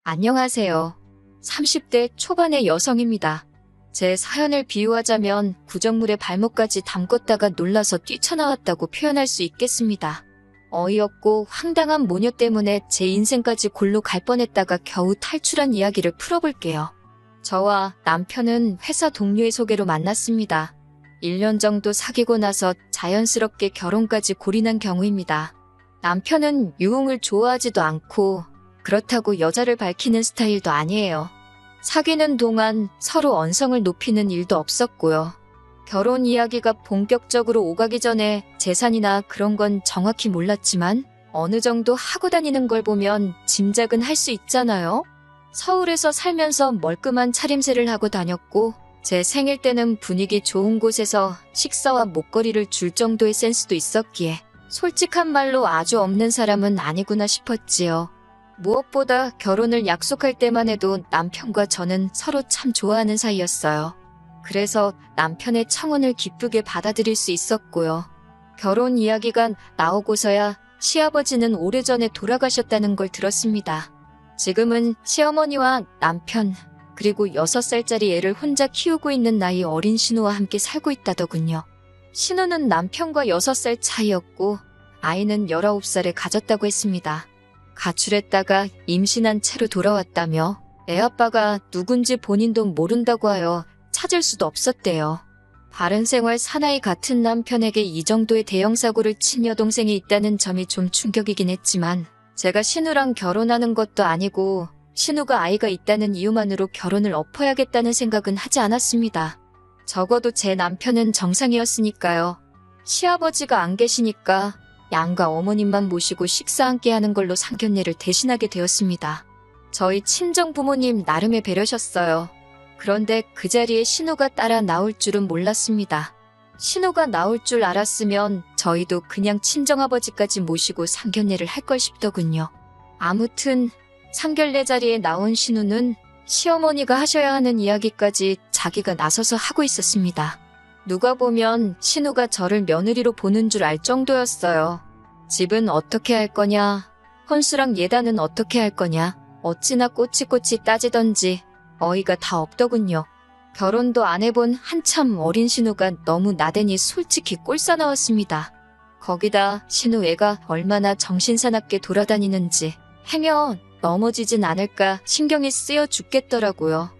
안녕하세요. 30대 초반의 여성입니다. 제 사연을 비유하자면 구정물에 발목까지 담궜다가 놀라서 뛰쳐나왔다고 표현할 수 있겠습니다. 어이없고 황당한 모녀 때문에 제 인생까지 골로 갈 뻔했다가 겨우 탈출한 이야기를 풀어볼게요. 저와 남편은 회사 동료의 소개로 만났습니다. 1년 정도 사귀고 나서 자연스럽게 결혼까지 골인한 경우입니다. 남편은 유흥을 좋아하지도 않고 그렇다고 여자를 밝히는 스타일도 아니에요. 사귀는 동안 서로 언성을 높이는 일도 없었고요. 결혼 이야기가 본격적으로 오가기 전에 재산이나 그런 건 정확히 몰랐지만 어느 정도 하고 다니는 걸 보면 짐작은 할 수 있잖아요. 서울에서 살면서 멀끔한 차림새를 하고 다녔고 제 생일 때는 분위기 좋은 곳에서 식사와 목걸이를 줄 정도의 센스도 있었기에 솔직한 말로 아주 없는 사람은 아니구나 싶었지요. 무엇보다 결혼을 약속할 때만 해도 남편과 저는 서로 참 좋아하는 사이였어요. 그래서 남편의 청혼을 기쁘게 받아들일 수 있었고요. 결혼 이야기가 나오고서야 시아버지는 오래전에 돌아가셨다는 걸 들었습니다. 지금은 시어머니와 남편, 그리고 6살짜리 애를 혼자 키우고 있는 나이 어린 신우와 함께 살고 있다더군요. 신우는 남편과 6살 차이였고 아이는 19살에 가졌다고 했습니다. 가출했다가 임신한 채로 돌아왔다며 애아빠가 누군지 본인도 모른다고 하여 찾을 수도 없었대요. 바른생활 사나이 같은 남편에게 이 정도의 대형 사고를 친 여동생이 있다는 점이 좀 충격이긴 했지만 제가 신우랑 결혼하는 것도 아니고 신우가 아이가 있다는 이유만으로 결혼을 엎어야겠다는 생각은 하지 않았습니다. 적어도 제 남편은 정상이었으니까요. 시아버지가 안 계시니까 양가 어머님만 모시고 식사 함께 하는 걸로 상견례를 대신하게 되었습니다. 저희 친정 부모님 나름의 배려셨어요. 그런데 그 자리에 신우가 따라 나올 줄은 몰랐습니다. 신우가 나올 줄 알았으면 저희도 그냥 친정아버지까지 모시고 상견례를 할 걸 싶더군요. 아무튼 상견례 자리에 나온 신우는 시어머니가 하셔야 하는 이야기까지 자기가 나서서 하고 있었습니다. 누가 보면 신우가 저를 며느리로 보는 줄 알 정도였어요. 집은 어떻게 할 거냐, 혼수랑 예단은 어떻게 할 거냐, 어찌나 꼬치꼬치 따지던지 어이가 다 없더군요. 결혼도 안 해본 한참 어린 신우가 너무 나대니 솔직히 꼴싸나웠습니다. 거기다 신우 애가 얼마나 정신사납게 돌아다니는지 행여 넘어지진 않을까 신경이 쓰여 죽겠더라고요.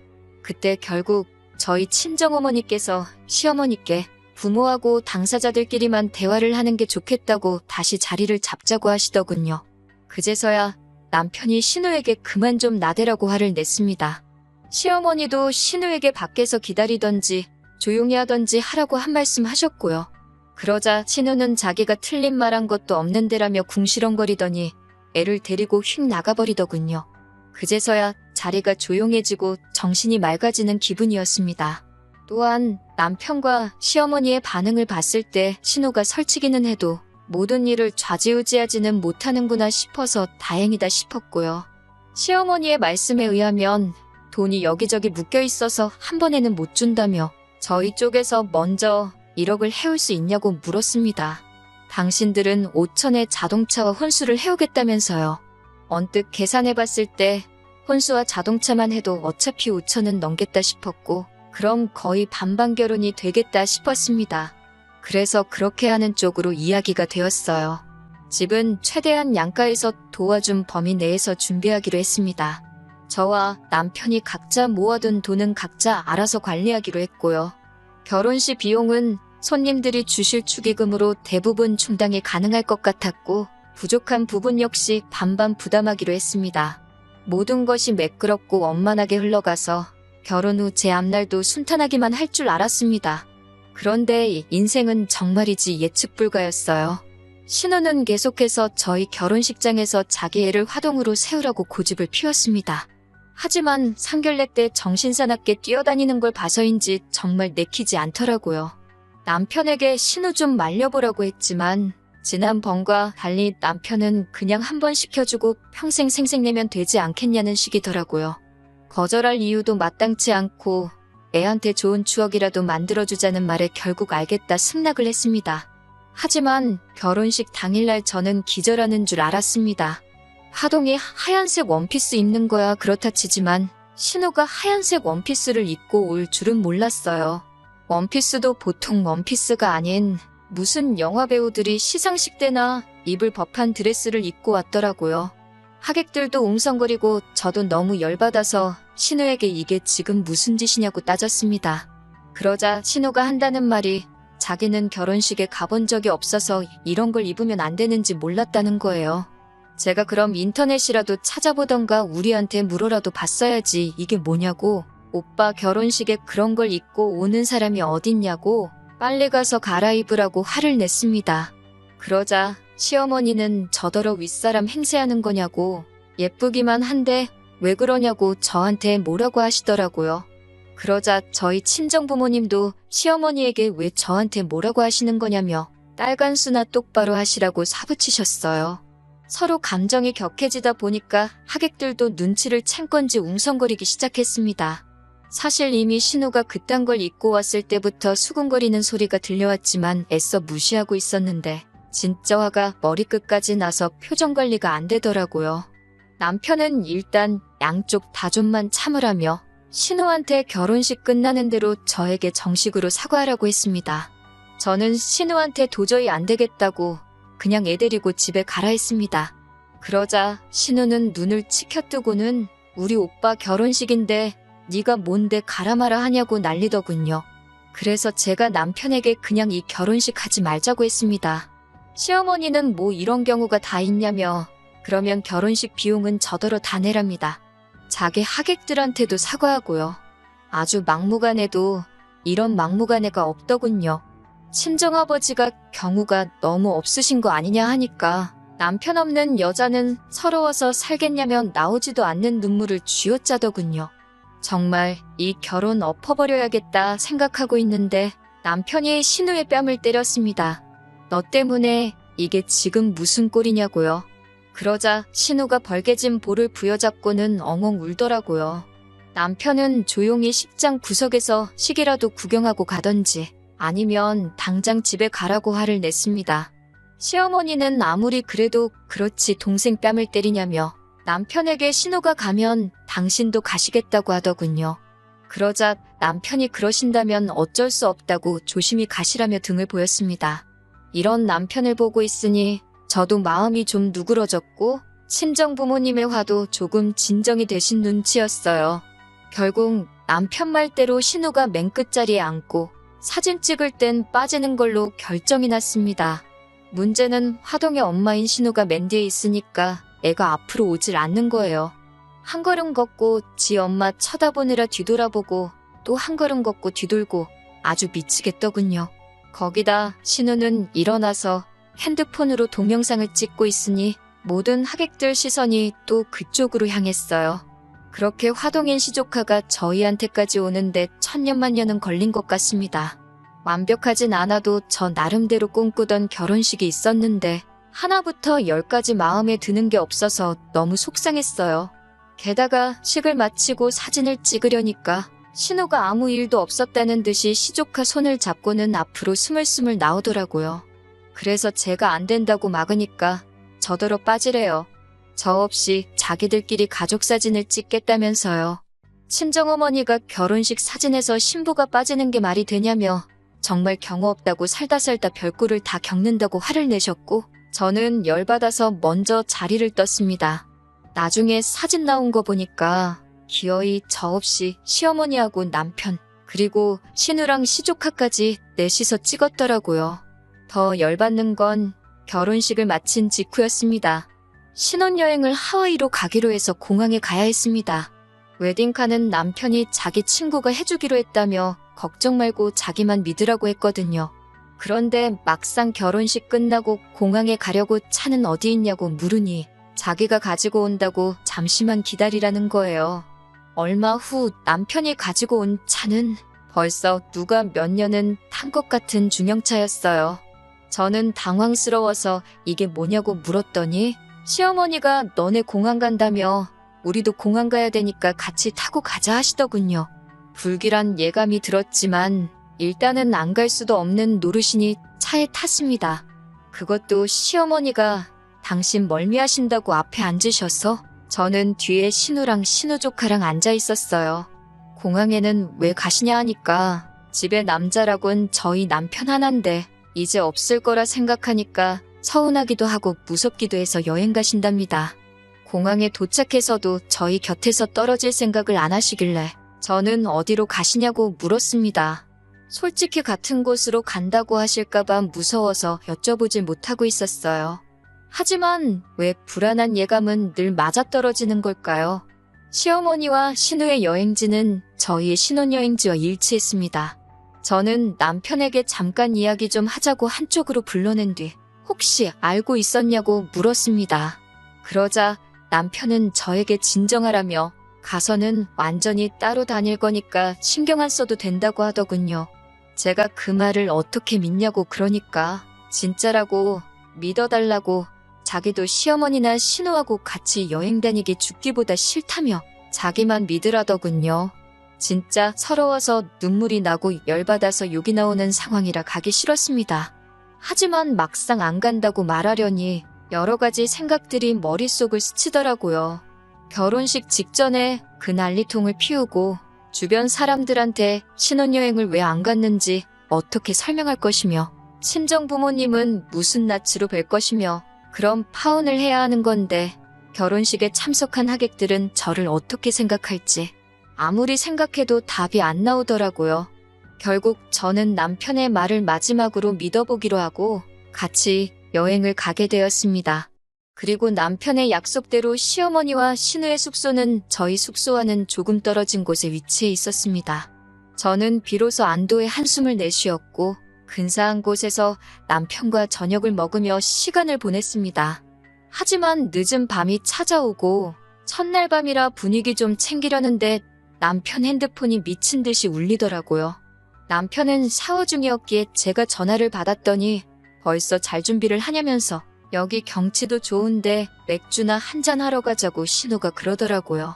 그때 결국 저희 친정어머니께서 시어머니께 부모하고 당사자들끼리만 대화를 하는 게 좋겠다고 다시 자리를 잡자고 하시더군요. 그제서야 남편이 신우에게 그만 좀 나대라고 화를 냈습니다. 시어머니도 신우에게 밖에서 기다리던지 조용히 하던지 하라고 한 말씀 하셨고요. 그러자 신우는 자기가 틀린 말 한 것도 없는데라며 궁시렁거리더니 애를 데리고 휙 나가버리더군요. 그제서야 자리가 조용해지고 정신이 맑아지는 기분이었습니다. 또한 남편과 시어머니의 반응을 봤을 때 신우가 설치기는 해도 모든 일을 좌지우지하지는 못하는구나 싶어서 다행이다 싶었고요. 시어머니의 말씀에 의하면 돈이 여기저기 묶여 있어서 한 번에는 못 준다며 저희 쪽에서 먼저 1억을 해올 수 있냐고 물었습니다. 당신들은 5천에 자동차와 혼수를 해오겠다면서요. 언뜻 계산해봤을 때 혼수와 자동차만 해도 어차피 5천은 넘겠다 싶었고 그럼 거의 반반 결혼이 되겠다 싶었습니다. 그래서 그렇게 하는 쪽으로 이야기가 되었어요. 집은 최대한 양가에서 도와준 범위 내에서 준비하기로 했습니다. 저와 남편이 각자 모아둔 돈은 각자 알아서 관리하기로 했고요. 결혼식 비용은 손님들이 주실 축의금으로 대부분 충당이 가능할 것 같았고 부족한 부분 역시 반반 부담하기로 했습니다. 모든 것이 매끄럽고 원만하게 흘러가서 결혼 후 제 앞날도 순탄하기만 할 줄 알았습니다. 그런데 인생은 정말이지 예측 불가였어요. 신우는 계속해서 저희 결혼식장에서 자기 애를 화동으로 세우라고 고집을 피웠습니다. 하지만 상견례 때 정신사납게 뛰어다니는 걸 봐서인지 정말 내키지 않더라고요. 남편에게 신우 좀 말려보라고 했지만 지난번과 달리 남편은 그냥 한 번 시켜주고 평생 생색내면 되지 않겠냐는 식이더라고요. 거절할 이유도 마땅치 않고 애한테 좋은 추억이라도 만들어주자는 말에 결국 알겠다 승낙을 했습니다. 하지만 결혼식 당일날 저는 기절하는 줄 알았습니다. 화동이 하얀색 원피스 입는 거야 그렇다 치지만 신우가 하얀색 원피스를 입고 올 줄은 몰랐어요. 원피스도 보통 원피스가 아닌 무슨 영화배우들이 시상식 때나 입을 법한 드레스를 입고 왔더라고요. 하객들도 웅성거리고 저도 너무 열받아서 신우에게 이게 지금 무슨 짓이냐고 따졌습니다. 그러자 신우가 한다는 말이 자기는 결혼식에 가본 적이 없어서 이런 걸 입으면 안 되는지 몰랐다는 거예요. 제가 그럼 인터넷이라도 찾아보던가 우리한테 물어라도 봤어야지 이게 뭐냐고, 오빠 결혼식에 그런 걸 입고 오는 사람이 어딨냐고 빨리 가서 갈아입으라고 화를 냈습니다. 그러자 시어머니는 저더러 윗사람 행세하는 거냐고, 예쁘기만 한데 왜 그러냐고 저한테 뭐라고 하시더라고요. 그러자 저희 친정부모님도 시어머니에게 왜 저한테 뭐라고 하시는 거냐며 딸간수나 똑바로 하시라고 사부치셨어요. 서로 감정이 격해지다 보니까 하객들도 눈치를 챈 건지 웅성거리기 시작했습니다. 사실 이미 신우가 그딴 걸 입고 왔을 때부터 수군거리는 소리가 들려왔지만 애써 무시하고 있었는데 진짜 화가 머리끝까지 나서 표정 관리가 안 되더라고요. 남편은 일단 양쪽 다 좀만 참으라며 신우한테 결혼식 끝나는 대로 저에게 정식으로 사과하라고 했습니다. 저는 신우한테 도저히 안 되겠다고 그냥 애 데리고 집에 가라 했습니다. 그러자 신우는 눈을 치켜뜨고는 우리 오빠 결혼식인데 네가 뭔데 가라 마라 하냐고 난리더군요. 그래서 제가 남편에게 그냥 이 결혼식 하지 말자고 했습니다. 시어머니는 뭐 이런 경우가 다 있냐며 그러면 결혼식 비용은 저더러 다 내랍니다. 자기 하객들한테도 사과하고요. 아주 막무가내도 이런 막무가내가 없더군요. 친정아버지가 경우가 너무 없으신 거 아니냐 하니까 남편 없는 여자는 서러워서 살겠냐면 나오지도 않는 눈물을 쥐어짜더군요. 정말 이 결혼 엎어버려야겠다 생각하고 있는데 남편이 신우의 뺨을 때렸습니다. 너 때문에 이게 지금 무슨 꼴이냐고요. 그러자 신우가 벌개진 볼을 부여잡고는 엉엉 울더라고요. 남편은 조용히 식장 구석에서 시기라도 구경하고 가던지 아니면 당장 집에 가라고 화를 냈습니다. 시어머니는 아무리 그래도 그렇지 동생 뺨을 때리냐며 남편에게 신우가 가면 당신도 가시겠다고 하더군요. 그러자 남편이 그러신다면 어쩔 수 없다고 조심히 가시라며 등을 보였습니다. 이런 남편을 보고 있으니 저도 마음이 좀 누그러졌고 친정 부모님의 화도 조금 진정이 되신 눈치였어요. 결국 남편 말대로 신우가 맨 끝자리에 앉고 사진 찍을 땐 빠지는 걸로 결정이 났습니다. 문제는 화동의 엄마인 신우가 맨 뒤에 있으니까 애가 앞으로 오질 않는 거예요. 한 걸음 걷고 지 엄마 쳐다보느라 뒤돌아보고 또 한 걸음 걷고 뒤돌고 아주 미치겠더군요. 거기다 신우는 일어나서 핸드폰으로 동영상을 찍고 있으니 모든 하객들 시선이 또 그쪽으로 향했어요. 그렇게 화동인 시조카가 저희한테까지 오는데 천년만년은 걸린 것 같습니다. 완벽하진 않아도 저 나름대로 꿈꾸던 결혼식이 있었는데 하나부터 10까지 마음에 드는 게 없어서 너무 속상했어요. 게다가 식을 마치고 사진을 찍으려니까 신우가 아무 일도 없었다는 듯이 시조카 손을 잡고는 앞으로 스물스물 나오더라고요. 그래서 제가 안 된다고 막으니까 저더러 빠지래요. 저 없이 자기들끼리 가족사진을 찍겠다면서요. 친정어머니가 결혼식 사진에서 신부가 빠지는 게 말이 되냐며 정말 경우 없다고 살다 별꼴을 다 겪는다고 화를 내셨고 저는 열받아서 먼저 자리를 떴습니다. 나중에 사진 나온 거 보니까 기어이 저 없이 시어머니하고 남편 그리고 신우랑 시조카까지 넷이서 찍었더라고요. 더 열받는 건 결혼식을 마친 직후였습니다. 신혼여행을 하와이로 가기로 해서 공항에 가야 했습니다. 웨딩카는 남편이 자기 친구가 해주기로 했다며 걱정 말고 자기만 믿으라고 했거든요. 그런데 막상 결혼식 끝나고 공항에 가려고 차는 어디 있냐고 물으니 자기가 가지고 온다고 잠시만 기다리라는 거예요. 얼마 후 남편이 가지고 온 차는 벌써 누가 몇 년은 탄 것 같은 중형차였어요. 저는 당황스러워서 이게 뭐냐고 물었더니 시어머니가 너네 공항 간다며 우리도 공항 가야 되니까 같이 타고 가자 하시더군요. 불길한 예감이 들었지만 일단은 안 갈 수도 없는 노릇이니 차에 탔습니다. 그것도 시어머니가 당신 멀미하신다고 앞에 앉으셔서 저는 뒤에 신우랑 신우 조카랑 앉아 있었어요. 공항에는 왜 가시냐 하니까 집에 남자라곤 저희 남편 하나인데 이제 없을 거라 생각하니까 서운하기도 하고 무섭기도 해서 여행 가신답니다. 공항에 도착해서도 저희 곁에서 떨어질 생각을 안 하시길래 저는 어디로 가시냐고 물었습니다. 솔직히 같은 곳으로 간다고 하실까봐 무서워서 여쭤보질 못하고 있었어요. 하지만 왜 불안한 예감은 늘 맞아떨어지는 걸까요? 시어머니와 신우의 여행지는 저희의 신혼여행지와 일치했습니다. 저는 남편에게 잠깐 이야기 좀 하자고 한쪽으로 불러낸 뒤 혹시 알고 있었냐고 물었습니다. 그러자 남편은 저에게 진정하라며 가서는 완전히 따로 다닐 거니까 신경 안 써도 된다고 하더군요. 제가 그 말을 어떻게 믿냐고 그러니까 진짜라고 믿어달라고 자기도 시어머니나 신우하고 같이 여행 다니기 죽기보다 싫다며 자기만 믿으라더군요. 진짜 서러워서 눈물이 나고 열받아서 욕이 나오는 상황이라 가기 싫었습니다. 하지만 막상 안 간다고 말하려니 여러 가지 생각들이 머릿속을 스치더라고요. 결혼식 직전에 그 난리통을 피우고 주변 사람들한테 신혼여행을 왜 안 갔는지 어떻게 설명할 것이며 친정 부모님은 무슨 낯으로 뵐 것이며 그럼 파혼을 해야 하는 건데 결혼식에 참석한 하객들은 저를 어떻게 생각할지 아무리 생각해도 답이 안 나오더라고요. 결국 저는 남편의 말을 마지막으로 믿어보기로 하고 같이 여행을 가게 되었습니다. 그리고 남편의 약속대로 시어머니와 신우의 숙소는 저희 숙소와는 조금 떨어진 곳에 위치해 있었습니다. 저는 비로소 안도의 한숨을 내쉬었고 근사한 곳에서 남편과 저녁을 먹으며 시간을 보냈습니다. 하지만 늦은 밤이 찾아오고 첫날 밤이라 분위기 좀 챙기려는데 남편 핸드폰이 미친 듯이 울리더라고요. 남편은 샤워 중이었기에 제가 전화를 받았더니 벌써 잘 준비를 하냐면서 여기 경치도 좋은데 맥주나 한잔 하러 가자고 신우가 그러더라고요.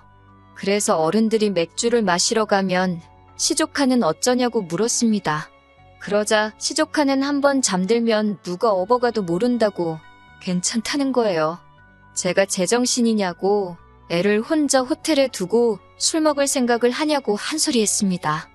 그래서 어른들이 맥주를 마시러 가면 시조카는 어쩌냐고 물었습니다. 그러자 시조카는 한번 잠들면 누가 업어가도 모른다고 괜찮다는 거예요. 제가 제정신이냐고 애를 혼자 호텔에 두고 술 먹을 생각을 하냐고 한 소리 했습니다.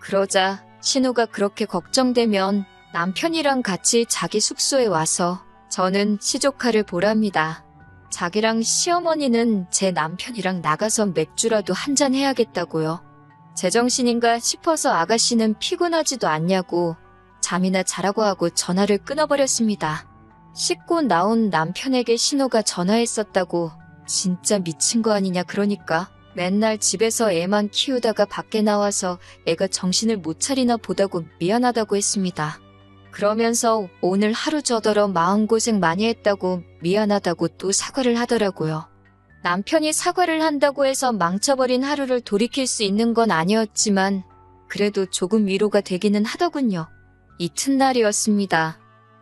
그러자 신우가 그렇게 걱정되면 남편이랑 같이 자기 숙소에 와서 저는 시조카를 보랍니다. 자기랑 시어머니는 제 남편이랑 나가서 맥주라도 한잔 해야겠다고요. 제정신인가 싶어서 아가씨는 피곤하지도 않냐고 잠이나 자라고 하고 전화를 끊어버렸습니다. 씻고 나온 남편에게 신우가 전화했었다고 진짜 미친 거 아니냐 그러니까 맨날 집에서 애만 키우다가 밖에 나와서 애가 정신을 못 차리나 보다고 미안하다고 했습니다. 그러면서 오늘 하루 저더러 마음고생 많이 했다고 미안하다고 또 사과를 하더라고요. 남편이 사과를 한다고 해서 망쳐버린 하루를 돌이킬 수 있는 건 아니었지만 그래도 조금 위로가 되기는 하더군요. 이튿날이었습니다.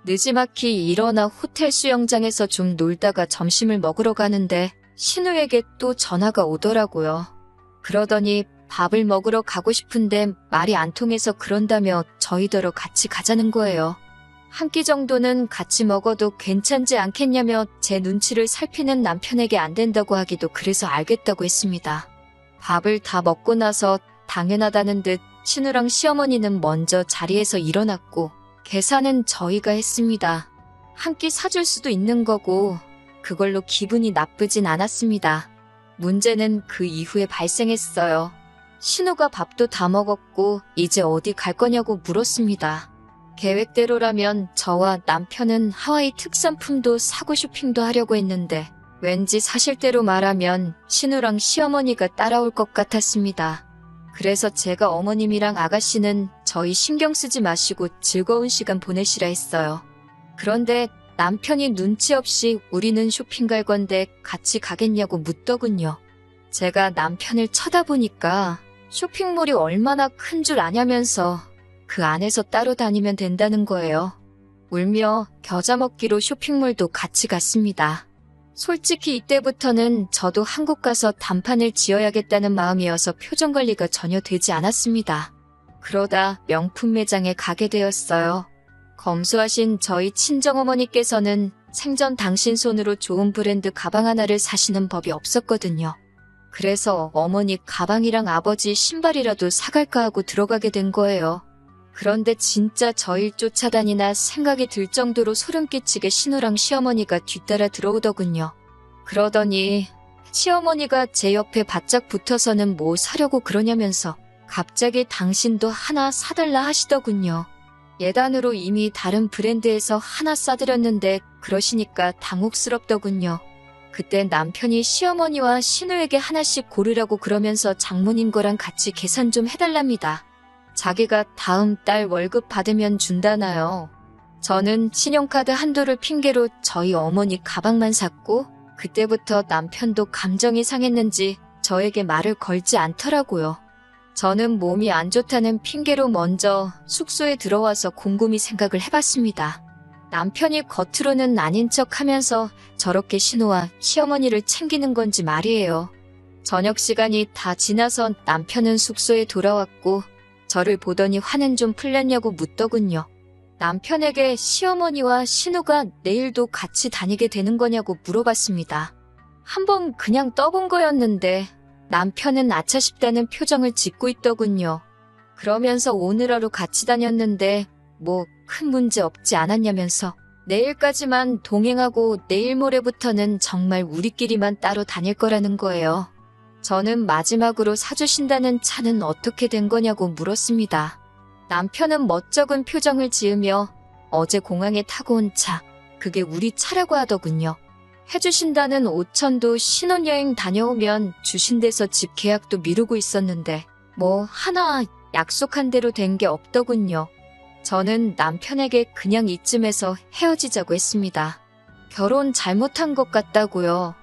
느지막이 일어나 호텔 수영장에서 좀 놀다가 점심을 먹으러 가는데 신우에게 또 전화가 오더라고요. 그러더니 밥을 먹으러 가고 싶은데 말이 안 통해서 그런다며 저희더러 같이 가자는 거예요. 한 끼 정도는 같이 먹어도 괜찮지 않겠냐며 제 눈치를 살피는 남편에게 안 된다고 하기도 그래서 알겠다고 했습니다. 밥을 다 먹고 나서 당연하다는 듯 신우랑 시어머니는 먼저 자리에서 일어났고 계산은 저희가 했습니다. 한 끼 사줄 수도 있는 거고 그걸로 기분이 나쁘진 않았습니다. 문제는 그 이후에 발생했어요. 신우가 밥도 다 먹었고 이제 어디 갈 거냐고 물었습니다. 계획대로라면 저와 남편은 하와이 특산품도 사고 쇼핑도 하려고 했는데 왠지 사실대로 말하면 신우랑 시어머니가 따라올 것 같았습니다. 그래서 제가 어머님이랑 아가씨는 저희 신경 쓰지 마시고 즐거운 시간 보내시라 했어요. 그런데 남편이 눈치 없이 우리는 쇼핑 갈 건데 같이 가겠냐고 묻더군요. 제가 남편을 쳐다보니까 쇼핑몰이 얼마나 큰 줄 아냐면서 그 안에서 따로 다니면 된다는 거예요. 울며 겨자 먹기로 쇼핑몰도 같이 갔습니다. 솔직히 이때부터는 저도 한국 가서 단판을 지어야겠다는 마음이어서 표정 관리가 전혀 되지 않았습니다. 그러다 명품 매장에 가게 되었어요. 검소하신 저희 친정어머니께서는 생전 당신 손으로 좋은 브랜드 가방 하나를 사시는 법이 없었거든요. 그래서 어머니 가방이랑 아버지 신발이라도 사갈까 하고 들어가게 된 거예요. 그런데 진짜 저일 쫓아다니나 생각이 들 정도로 소름 끼치게 신우랑 시어머니가 뒤따라 들어오더군요. 그러더니 시어머니가 제 옆에 바짝 붙어서는 뭐 사려고 그러냐면서 갑자기 당신도 하나 사달라 하시더군요. 예단으로 이미 다른 브랜드에서 하나 싸드렸는데 그러시니까 당혹스럽더군요. 그때 남편이 시어머니와 신우에게 하나씩 고르라고 그러면서 장모님 거랑 같이 계산 좀 해달랍니다. 자기가 다음 달 월급 받으면 준다나요. 저는 신용카드 한도를 핑계로 저희 어머니 가방만 샀고 그때부터 남편도 감정이 상했는지 저에게 말을 걸지 않더라고요. 저는 몸이 안 좋다는 핑계로 먼저 숙소에 들어와서 곰곰이 생각을 해봤습니다. 남편이 겉으로는 아닌 척 하면서 저렇게 신우와 시어머니를 챙기는 건지 말이에요. 저녁 시간이 다 지나서 남편은 숙소에 돌아왔고 저를 보더니 화는 좀 풀렸냐고 묻더군요. 남편에게 시어머니와 신우가 내일도 같이 다니게 되는 거냐고 물어봤습니다. 한번 그냥 떠본 거였는데 남편은 아차 싶다는 표정을 짓고 있더군요. 그러면서 오늘 하루 같이 다녔는데 뭐 큰 문제 없지 않았냐면서 내일까지만 동행하고 내일 모레부터는 정말 우리끼리만 따로 다닐 거라는 거예요. 저는 마지막으로 사주신다는 차는 어떻게 된 거냐고 물었습니다. 남편은 멋쩍은 표정을 지으며 어제 공항에 타고 온 차, 그게 우리 차라고 하더군요. 해주신다는 5천도 신혼여행 다녀오면 주신대서 집 계약도 미루고 있었는데 뭐 하나 약속한 대로 된 게 없더군요. 저는 남편에게 그냥 이쯤에서 헤어지자고 했습니다. 결혼 잘못한 것 같다고요.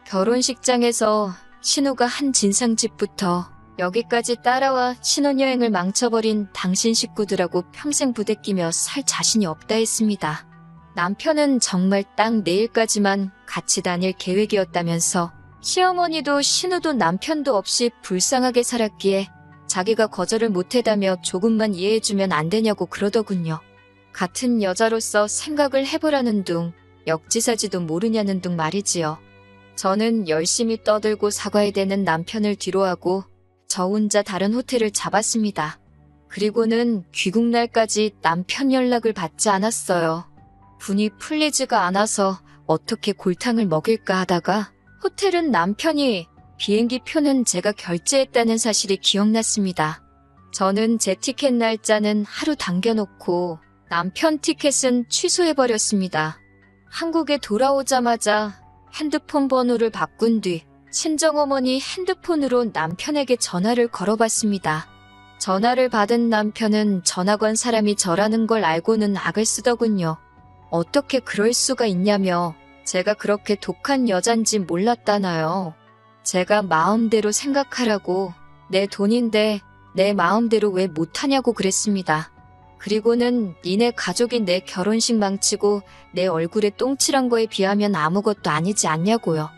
결혼식장에서 신우가 한 진상짓부터 여기까지 따라와 신혼여행을 망쳐버린 당신 식구들하고 평생 부대끼며 살 자신이 없다 했습니다. 남편은 정말 딱 내일까지만 같이 다닐 계획이었다면서 시어머니도 신우도 남편도 없이 불쌍하게 살았기에 자기가 거절을 못했다며 조금만 이해해주면 안 되냐고 그러더군요. 같은 여자로서 생각을 해보라는 둥, 역지사지도 모르냐는 둥 말이지요. 저는 열심히 떠들고 사과해대는 남편을 뒤로하고 저 혼자 다른 호텔을 잡았습니다. 그리고는 귀국날까지 남편 연락을 받지 않았어요. 분이 풀리지가 않아서 어떻게 골탕을 먹일까 하다가 호텔은 남편이, 비행기 표는 제가 결제했다는 사실이 기억났습니다. 저는 제 티켓 날짜는 하루 당겨놓고 남편 티켓은 취소해버렸습니다. 한국에 돌아오자마자 핸드폰 번호를 바꾼 뒤 친정어머니 핸드폰으로 남편에게 전화를 걸어봤습니다. 전화를 받은 남편은 전화건 사람이 저라는 걸 알고는 악을 쓰더군요. 어떻게 그럴 수가 있냐며 제가 그렇게 독한 여잔지 몰랐다나요. 제가 마음대로 생각하라고 내 돈인데 내 마음대로 왜 못하냐고 그랬습니다. 그리고는 니네 가족이 내 결혼식 망치고 내 얼굴에 똥칠한 거에 비하면 아무것도 아니지 않냐고요.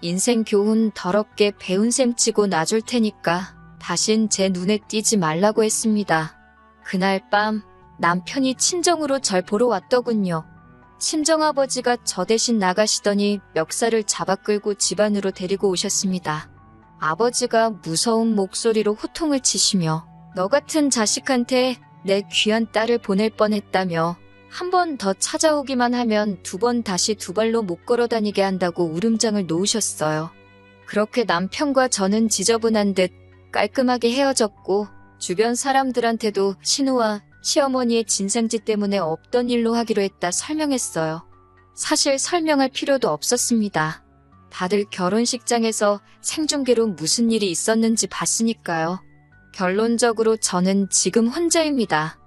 인생 교훈 더럽게 배운 셈 치고 놔줄 테니까 다신 제 눈에 띄지 말라고 했습니다. 그날 밤 남편이 친정으로 절 보러 왔더군요. 친정아버지가 저 대신 나가시더니 멱살을 잡아 끌고 집 안으로 데리고 오셨습니다. 아버지가 무서운 목소리로 호통을 치시며 너 같은 자식한테 내 귀한 딸을 보낼 뻔했다며 한 번 더 찾아오기만 하면 2번 다시 2발로 못 걸어다니게 한다고 울음장을 놓으셨어요. 그렇게 남편과 저는 지저분한 듯 깔끔하게 헤어졌고 주변 사람들한테도 신우와 시어머니의 진상짓 때문에 없던 일로 하기로 했다 설명했어요. 사실 설명할 필요도 없었습니다. 다들 결혼식장에서 생중계로 무슨 일이 있었는지 봤으니까요. 결론적으로 저는 지금 혼자입니다.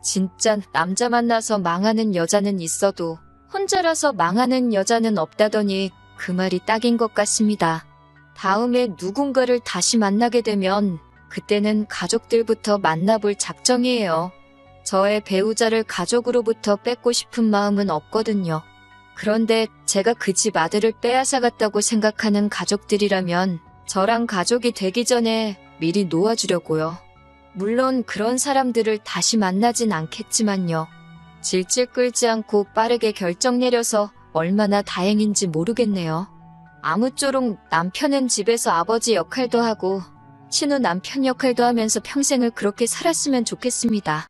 진짜 남자 만나서 망하는 여자는 있어도 혼자라서 망하는 여자는 없다더니 그 말이 딱인 것 같습니다. 다음에 누군가를 다시 만나게 되면 그때는 가족들부터 만나볼 작정이에요. 저의 배우자를 가족으로부터 뺏고 싶은 마음은 없거든요. 그런데 제가 그 집 아들을 빼앗아갔다고 생각하는 가족들이라면 저랑 가족이 되기 전에 미리 놓아주려고요. 물론 그런 사람들을 다시 만나진 않겠지만요. 질질 끌지 않고 빠르게 결정 내려서 얼마나 다행인지 모르겠네요. 아무쪼록 남편은 집에서 아버지 역할도 하고 친후 남편 역할도 하면서 평생을 그렇게 살았으면 좋겠습니다.